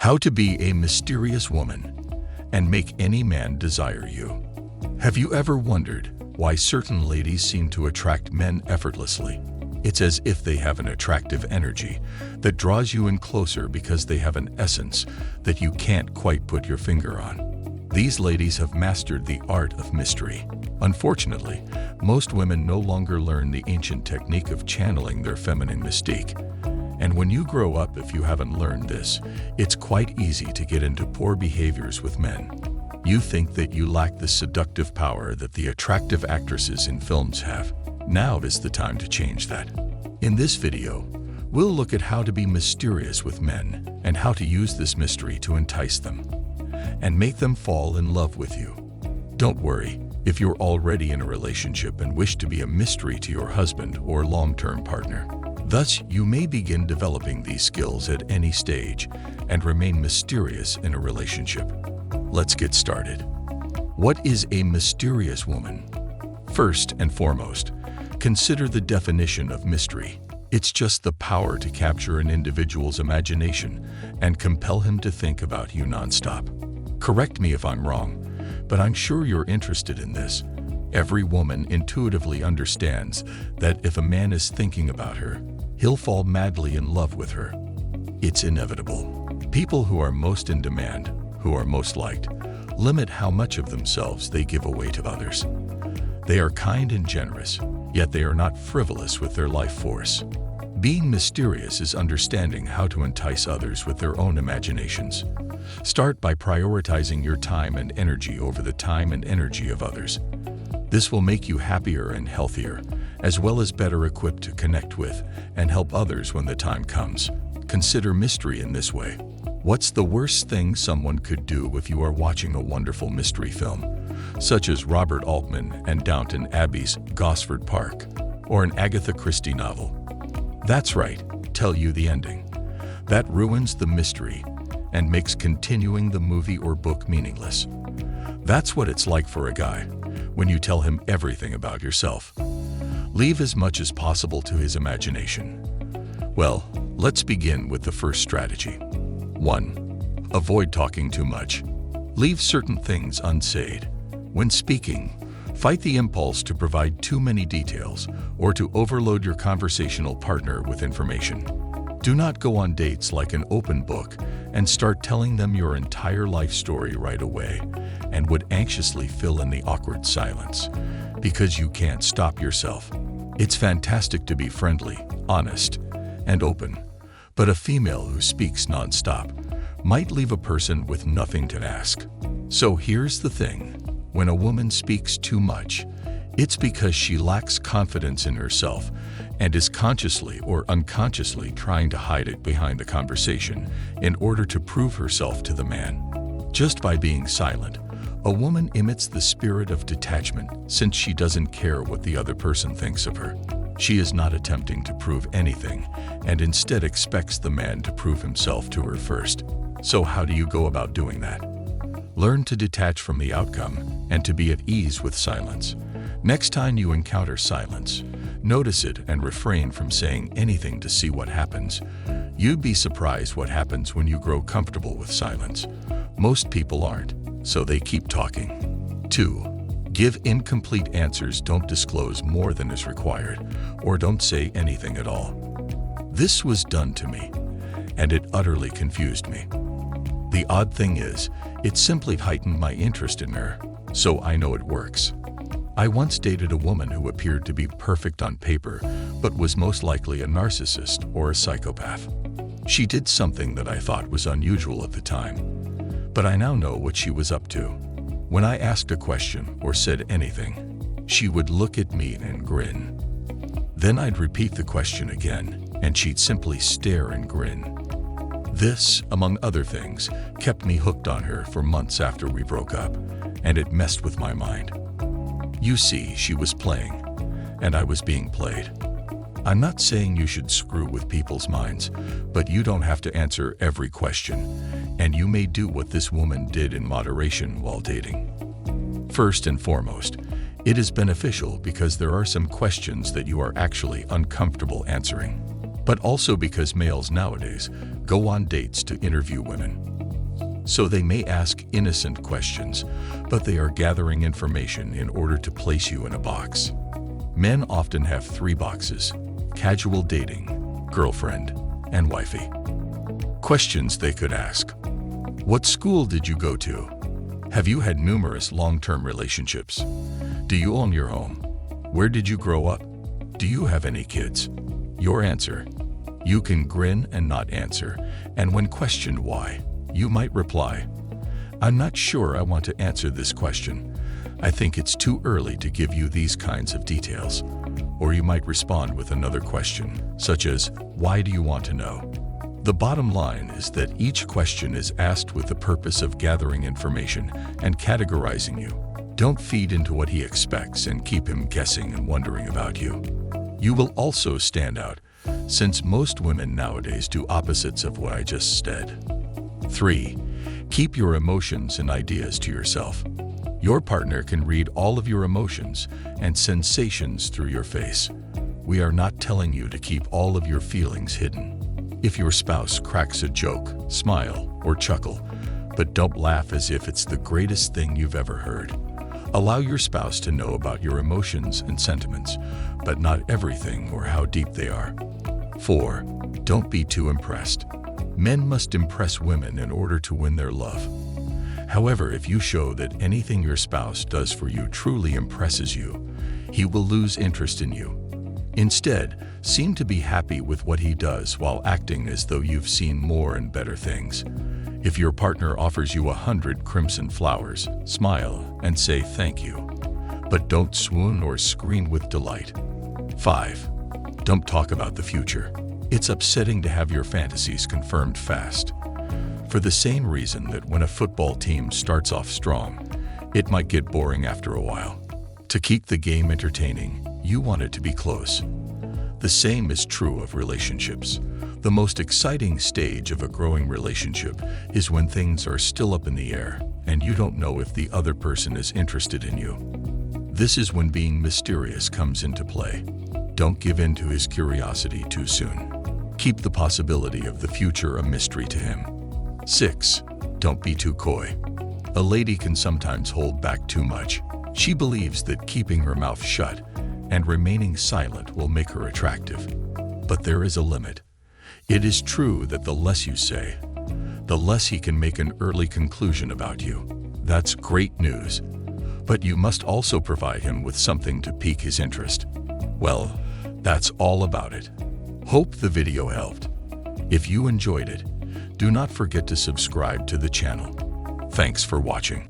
How to be a mysterious woman and make any man desire you. Have you ever wondered why certain ladies seem to attract men effortlessly? It's as if they have an attractive energy that draws you in closer because they have an essence that you can't quite put your finger on. These ladies have mastered the art of mystery. Unfortunately, most women no longer learn the ancient technique of channeling their feminine mystique. And when you grow up, if you haven't learned this, it's quite easy to get into poor behaviors with men. You think that you lack the seductive power that the attractive actresses in films have. Now is the time to change that. In this video, we'll look at how to be mysterious with men and how to use this mystery to entice them and make them fall in love with you. Don't worry if you're already in a relationship and wish to be a mystery to your husband or long-term partner. Thus, you may begin developing these skills at any stage and remain mysterious in a relationship. Let's get started. What is a mysterious woman? First and foremost, consider the definition of mystery. It's just the power to capture an individual's imagination and compel him to think about you nonstop. Correct me if I'm wrong, but I'm sure you're interested in this. Every woman intuitively understands that if a man is thinking about her, he'll fall madly in love with her. It's inevitable. People who are most in demand, who are most liked, limit how much of themselves they give away to others. They are kind and generous, yet they are not frivolous with their life force. Being mysterious is understanding how to entice others with their own imaginations. Start by prioritizing your time and energy over the time and energy of others. This will make you happier and healthier, as well as better equipped to connect with and help others when the time comes. Consider mystery in this way. What's the worst thing someone could do if you are watching a wonderful mystery film, such as Robert Altman and Downton Abbey's Gosford Park, or an Agatha Christie novel? That's right, tell you the ending. That ruins the mystery and makes continuing the movie or book meaningless. That's what it's like for a guy when you tell him everything about yourself. Leave as much as possible to his imagination. Well, let's begin with the first strategy. 1. Avoid talking too much. Leave certain things unsaid. When speaking, fight the impulse to provide too many details or to overload your conversational partner with information. Do not go on dates like an open book and start telling them your entire life story right away and would anxiously fill in the awkward silence because you can't stop yourself. It's fantastic to be friendly, honest, and open, but a female who speaks nonstop might leave a person with nothing to ask. So here's the thing. When a woman speaks too much, it's because she lacks confidence in herself and is consciously or unconsciously trying to hide it behind the conversation in order to prove herself to the man. Just by being silent, a woman emits the spirit of detachment since she doesn't care what the other person thinks of her. She is not attempting to prove anything and instead expects the man to prove himself to her first. So how do you go about doing that? Learn to detach from the outcome and to be at ease with silence. Next time you encounter silence, notice it and refrain from saying anything to see what happens. You'd be surprised what happens when you grow comfortable with silence. Most people aren't, so they keep talking. 2. Give incomplete answers. Don't disclose more than is required, or don't say anything at all. This was done to me, and it utterly confused me. The odd thing is, it simply heightened my interest in her, so I know it works. I once dated a woman who appeared to be perfect on paper, but was most likely a narcissist or a psychopath. She did something that I thought was unusual at the time, but I now know what she was up to. When I asked a question or said anything, she would look at me and grin. Then I'd repeat the question again, and she'd simply stare and grin. This, among other things, kept me hooked on her for months after we broke up, and it messed with my mind. You see, she was playing, and I was being played. I'm not saying you should screw with people's minds, but you don't have to answer every question, and you may do what this woman did in moderation while dating. First and foremost, it is beneficial because there are some questions that you are actually uncomfortable answering. but also because males nowadays go on dates to interview women. So they may ask innocent questions, but they are gathering information in order to place you in a box. Men often have 3 boxes: casual dating, girlfriend, and wifey. Questions they could ask: what school did you go to? Have you had numerous long-term relationships? Do you own your home? Where did you grow up? Do you have any kids? Your answer: you can grin and not answer, and when questioned why, you might reply, "I'm not sure I want to answer this question. I think it's too early to give you these kinds of details." Or you might respond with another question, such as, "Why do you want to know?" The bottom line is that each question is asked with the purpose of gathering information and categorizing you. Don't feed into what he expects and keep him guessing and wondering about you. You will also stand out, since most women nowadays do opposites of what I just said. 3. Keep your emotions and ideas to yourself. Your partner can read all of your emotions and sensations through your face. We are not telling you to keep all of your feelings hidden. If your spouse cracks a joke, smile, or chuckle, but don't laugh as if it's the greatest thing you've ever heard. Allow your spouse to know about your emotions and sentiments, but not everything or how deep they are. 4. Don't be too impressed. Men must impress women in order to win their love. However, if you show that anything your spouse does for you truly impresses you, he will lose interest in you. Instead, seem to be happy with what he does while acting as though you've seen more and better things. If your partner offers you 100 crimson flowers, smile and say thank you, but don't swoon or scream with delight. 5. Don't talk about the future. It's upsetting to have your fantasies confirmed fast. For the same reason that when a football team starts off strong, it might get boring after a while. To keep the game entertaining, you want it to be close. The same is true of relationships. The most exciting stage of a growing relationship is when things are still up in the air and you don't know if the other person is interested in you. This is when being mysterious comes into play. Don't give in to his curiosity too soon. Keep the possibility of the future a mystery to him. 6. Don't be too coy. A lady can sometimes hold back too much. She believes that keeping her mouth shut and remaining silent will make her attractive. But there is a limit. It is true that the less you say, the less he can make an early conclusion about you. That's great news. But you must also provide him with something to pique his interest. Well, that's all about it. Hope the video helped. If you enjoyed it, do not forget to subscribe to the channel. Thanks for watching.